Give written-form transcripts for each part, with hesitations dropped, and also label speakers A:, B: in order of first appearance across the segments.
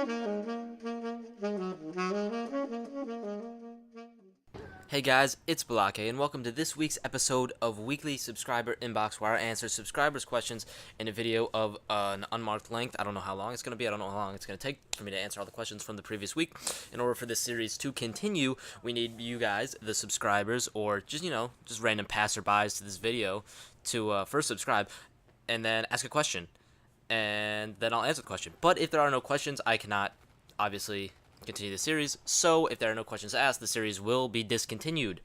A: Hey guys, it's Bahlockaye, and welcome to this week's episode of Weekly Subscriber Inbox, where I answer subscribers' questions in a video of an unmarked length. I don't know how long it's going to be. I don't know how long it's going to take for me to answer all the questions from the previous week. In order for this series to continue, we need you guys, the subscribers, or just, just random passerbys to this video to first subscribe and then ask a question. And then I'll answer the question. But if there are no questions, I cannot, obviously, continue the series. So if there are no questions asked, the series will be discontinued.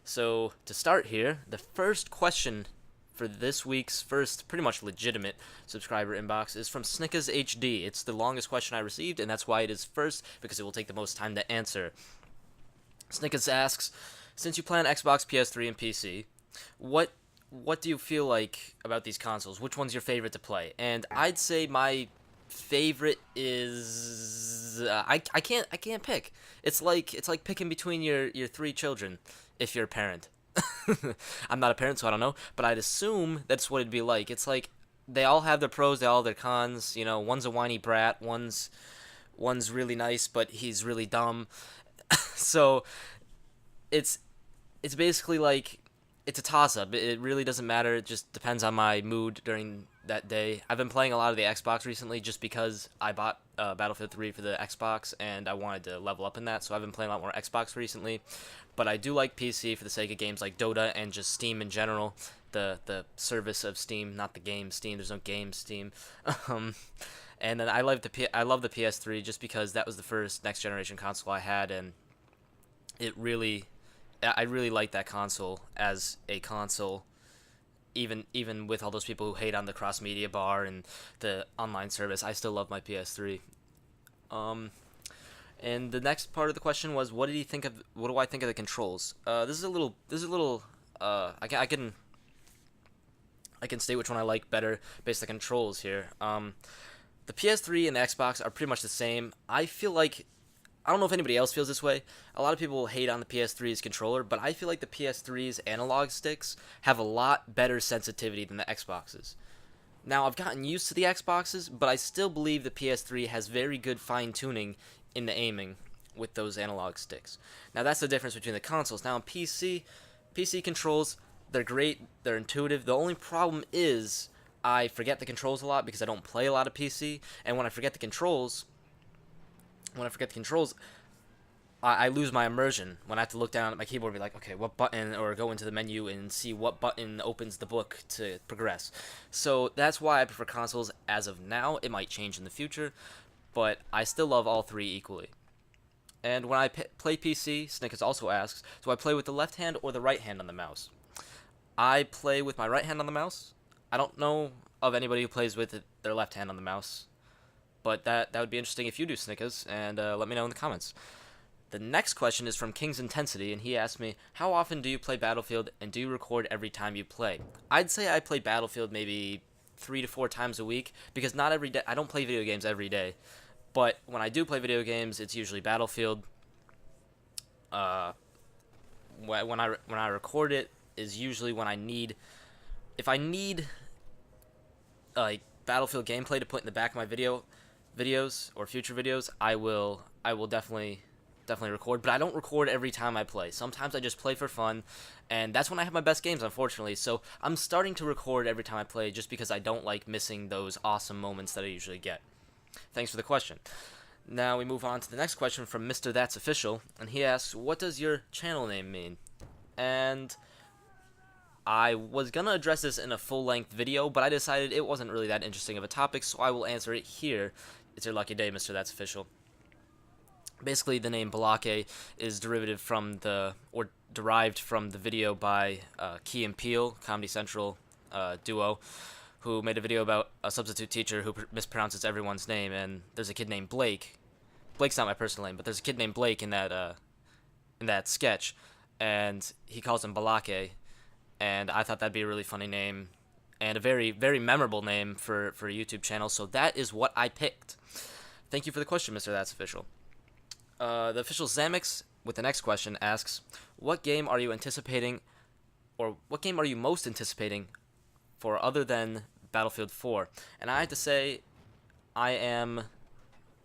A: So to start here, the first question for this week's first pretty much legitimate subscriber inbox is from Snickers HD. It's the longest question I received, and that's why it is first, because it will take the most time to answer. Snickers asks, since you play on Xbox, PS3, and PC, what do you feel like about these consoles? Which one's your favorite to play? And I'd say my favorite is I can't pick. It's like picking between your three children if you're a parent. I'm not a parent, so I don't know, but I'd assume that's what it'd be like. It's like they all have their pros, they all have their cons. You know, one's a whiny brat, one's really nice, but he's really dumb. So it's basically like it's a toss-up. It really doesn't matter. It just depends on my mood during that day. I've been playing a lot of the Xbox recently just because I bought Battlefield 3 for the Xbox, and I wanted to level up in that, so I've been playing a lot more Xbox recently. But I do like PC for the sake of games like Dota and just Steam in general. The service of Steam, not the game Steam. There's no game Steam. And then I love the PS3 just because that was the first next-generation console I had, and I really like that console as a console, even with all those people who hate on the cross media bar and the online service. I still love my PS3. And the next part of the question was, what do I think of the controls? This is a little I can state which one I like better based on the controls here. The PS3 and the Xbox are pretty much the same. I feel like, I don't know if anybody else feels this way. A lot of people hate on the PS3's controller, but I feel like the PS3's analog sticks have a lot better sensitivity than the Xbox's. Now, I've gotten used to the Xbox's, but I still believe the PS3 has very good fine-tuning in the aiming with those analog sticks. Now, that's the difference between the consoles. Now, on PC controls, they're great, they're intuitive. The only problem is I forget the controls a lot because I don't play a lot of PC, and when I forget the controls, I lose my immersion when I have to look down at my keyboard and be like, okay, what button, or go into the menu and see what button opens the book to progress. So that's why I prefer consoles as of now. It might change in the future, but I still love all three equally. And when I play PC, Snickers also asks, do I play with the left hand or the right hand on the mouse? I play with my right hand on the mouse. I don't know of anybody who plays with their left hand on the mouse. But that would be interesting if you do, Snickers, and let me know in the comments. The next question is from King's Intensity, and he asked me, how often do you play Battlefield, and do you record every time you play? I'd say I play Battlefield maybe 3 to 4 times a week, because not every day. I don't play video games every day, but when I do play video games, it's usually Battlefield. When I record it is usually when if I need like Battlefield gameplay to put in the back of my videos or future videos, I will definitely record, but I don't record every time I play. Sometimes I just play for fun, and that's when I have my best games, unfortunately. So I'm starting to record every time I play just because I don't like missing those awesome moments that I usually get. Thanks for the question. Now we move on to the next question from Mr. That's Official, and he asks, what does your channel name mean? And I was gonna address this in a full-length video, but I decided it wasn't really that interesting of a topic, so I will answer it here. It's your lucky day, Mr. That's Official. Basically, the name Bahlockaye is derived from the video by Key and Peele, Comedy Central duo, who made a video about a substitute teacher who mispronounces everyone's name, and there's a kid named Blake. Blake's not my personal name, but there's a kid named Blake in that sketch, and he calls him Bahlockaye, and I thought that'd be a really funny name, and a very, very memorable name for a YouTube channel, so that is what I picked. Thank you for the question, Mr. That's Official. The official Zamix, with the next question, asks, what game are you anticipating, or what game are you most anticipating for other than Battlefield 4? And I have to say, I am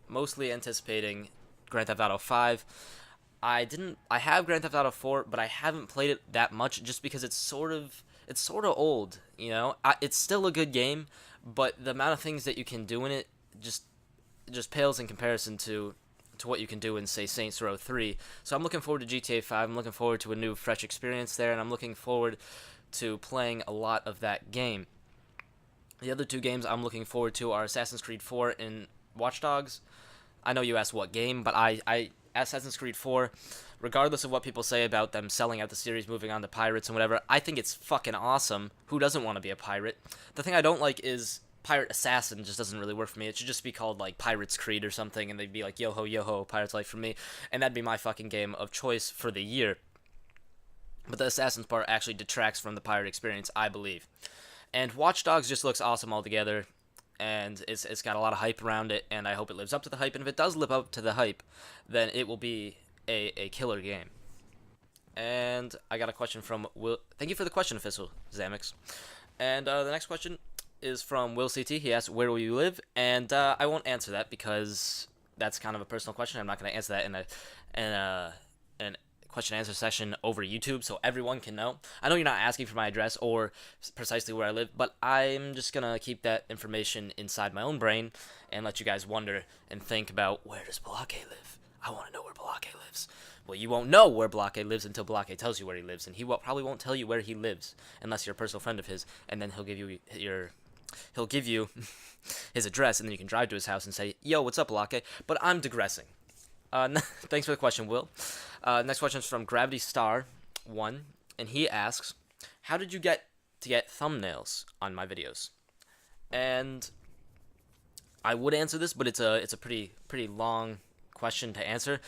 A: mostly anticipating Grand Theft Auto 5. I have Grand Theft Auto 4, but I haven't played it that much just because it's sort of old, you know. It's still a good game, but the amount of things that you can do in it just just pales in comparison to what you can do in, say, Saints Row 3. So I'm looking forward to GTA 5. I'm looking forward to a new fresh experience there, and I'm looking forward to playing a lot of that game. The other two games I'm looking forward to are Assassin's Creed 4 and Watch Dogs. I know you asked what game, but I Assassin's Creed 4, regardless of what people say about them selling out the series, moving on to pirates and whatever, I think it's fucking awesome. Who doesn't want to be a pirate? The thing I don't like is Pirate Assassin just doesn't really work for me. It should just be called like Pirates Creed or something, and they'd be like, yo ho, Pirates Life for me, and that'd be my fucking game of choice for the year. But the Assassin's part actually detracts from the pirate experience, I believe. And Watch Dogs just looks awesome altogether, and it's got a lot of hype around it, and I hope it lives up to the hype. And if it does live up to the hype, then it will be a killer game. And I got a question from Will. Thank you for the question, Official Zamix. And the next question is from Will CT. He asks, "Where will you live?" And I won't answer that because that's kind of a personal question. I'm not going to answer that in a question and answer session over YouTube, so everyone can know. I know you're not asking for my address or precisely where I live, but I'm just gonna keep that information inside my own brain and let you guys wonder and think about, where does Bahlockaye live? I want to know where Bahlockaye lives. Well, you won't know where Bahlockaye lives until Bahlockaye tells you where he lives, and he probably won't tell you where he lives unless you're a personal friend of his, and then he'll give you his address, and then you can drive to his house and say, "Yo, what's up, Bahlockaye?" But I'm digressing. Thanks for the question, Will. Next question is from Gravity Star 1, and he asks, "How did you get thumbnails on my videos?" And I would answer this, but it's a pretty long question to answer.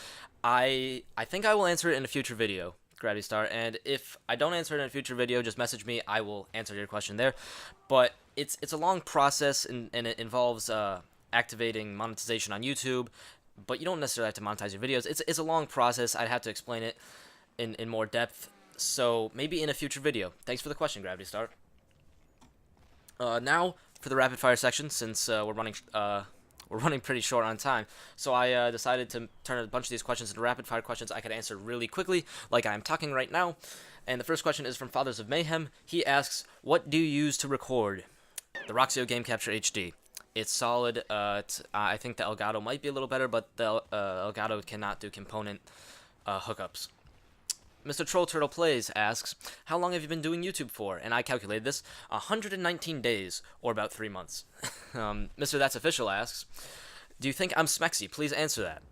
A: I think I will answer it in a future video, Gravity Star, and if I don't answer it in a future video, just message me. I will answer your question there. But it's a long process, and it involves activating monetization on YouTube. But you don't necessarily have to monetize your videos. It's a long process. I'd have to explain it in more depth. So maybe in a future video. Thanks for the question, Gravity Star. Now for the rapid fire section, since we're running pretty short on time. So I decided to turn a bunch of these questions into rapid fire questions I could answer really quickly, like I'm talking right now. And the first question is from Fathers of Mayhem. He asks, "What do you use to record?" The Roxio Game Capture HD. It's solid. I think the Elgato might be a little better, but the Elgato cannot do component hookups. Mr. Troll Turtle Plays asks, "How long have you been doing YouTube for?" And I calculated this, 119 days, or about 3 months. Mr. That's Official asks, "Do you think I'm smexy? Please answer that."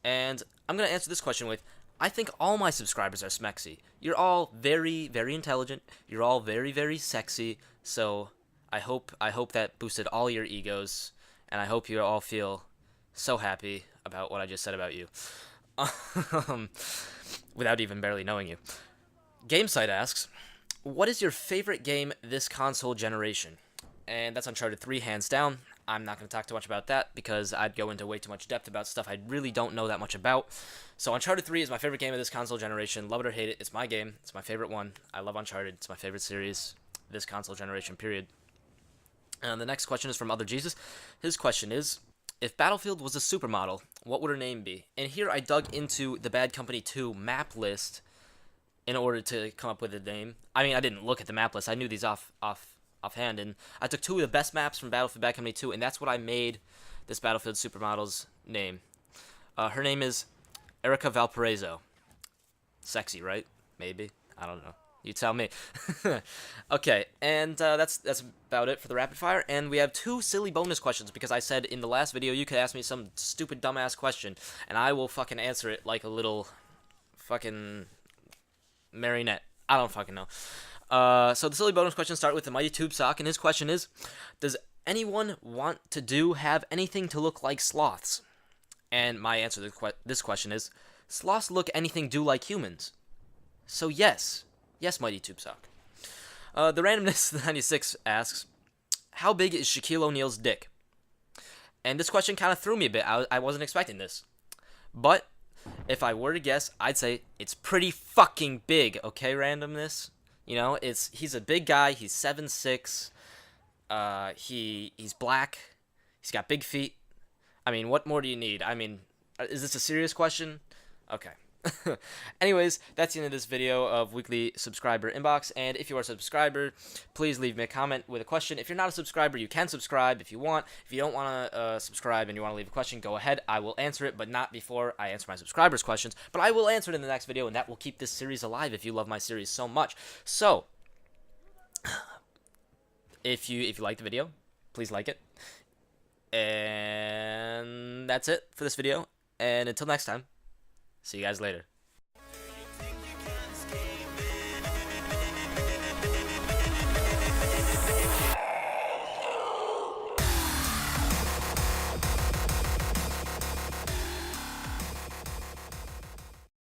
A: And I'm going to answer this question with, I think all my subscribers are smexy. You're all very, very intelligent. You're all very, very sexy. So I hope that boosted all your egos, and I hope you all feel so happy about what I just said about you, without even barely knowing you. GameSite asks, "What is your favorite game this console generation?" And that's Uncharted 3, hands down. I'm not going to talk too much about that because I'd go into way too much depth about stuff I really don't know that much about. So Uncharted 3 is my favorite game of this console generation. Love it or hate it, it's my game. It's my favorite one. I love Uncharted. It's my favorite series this console generation, period. And the next question is from Other Jesus. His question is, "If Battlefield was a supermodel, what would her name be?" And here I dug into the Bad Company 2 map list in order to come up with a name. I mean, I didn't look at the map list. I knew these offhand, and I took 2 of the best maps from Battlefield Bad Company 2, and that's what I made this Battlefield supermodel's name. Her name is Erica Valparaiso. Sexy, right? Maybe. I don't know. You tell me. Okay, and that's about it for the rapid fire. And we have 2 silly bonus questions because I said in the last video you could ask me some stupid dumbass question, and I will fucking answer it like a little fucking marionette. I don't fucking know. So the silly bonus questions start with the Mighty Tube Sock, and his question is, "Does anyone want to have anything to look like sloths?" And my answer to this question is, sloths look anything do like humans. So yes, Mighty Tube Sock. The Randomness 96 asks, "How big is Shaquille O'Neal's dick?" And this question kind of threw me a bit. I wasn't expecting this. But if I were to guess, I'd say it's pretty fucking big, okay, Randomness? You know, he's a big guy. He's 7'6". He's black. He's got big feet. I mean, what more do you need? I mean, is this a serious question? Okay. Anyways, that's the end of this video of weekly subscriber inbox. And if you are a subscriber, please leave me a comment with a question. If you're not a subscriber, you can subscribe if you want. If you don't want to subscribe and you want to leave a question, go ahead. I will answer it, but not before I answer my subscribers' questions. But I will answer it in the next video, and that will keep this series alive if you love my series so much. So, if you like the video, please like it. And that's it for this video. And until next time, see you guys later.